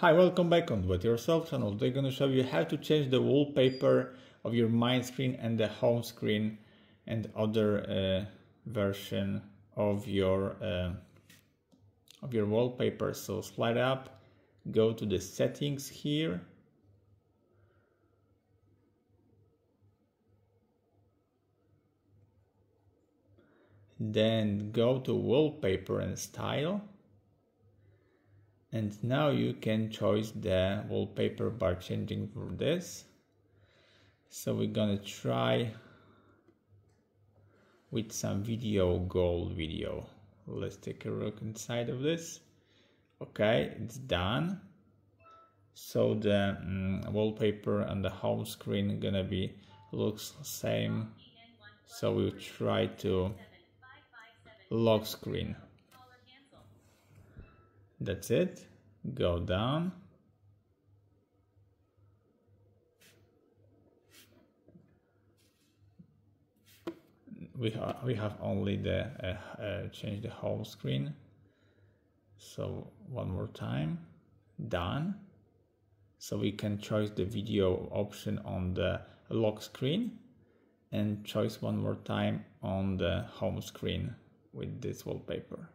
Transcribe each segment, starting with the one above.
Hi, welcome back on Do It Yourself channel. Today I'm going to show you how to change the wallpaper of your main screen and the home screen and other version of your wallpaper. So slide up, go to the settings here. Then go to wallpaper and style. And now you can choose the wallpaper by changing for this. So we're gonna try with some gold video. Let's take a look inside of this. Okay, it's done. So the wallpaper on the home screen gonna be looks same. So we'll try to lock screen. That's it. Go down. We have only the change the home screen. So one more time. Done. So we can choose the video option on the lock screen and choose one more time on the home screen with this wallpaper.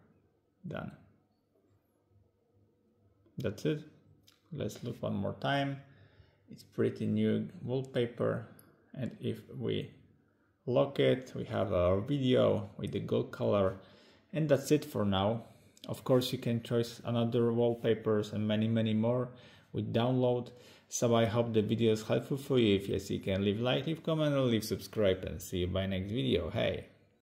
Done. That's it. Let's look one more time. It's pretty new wallpaper, and if we lock it, we have our video with the gold color, and that's it for now. Of course, you can choose another wallpapers and many more with download. So I hope the video is helpful for you. If yes, you can leave like, leave comment, or leave subscribe, and see you by next video. Hey.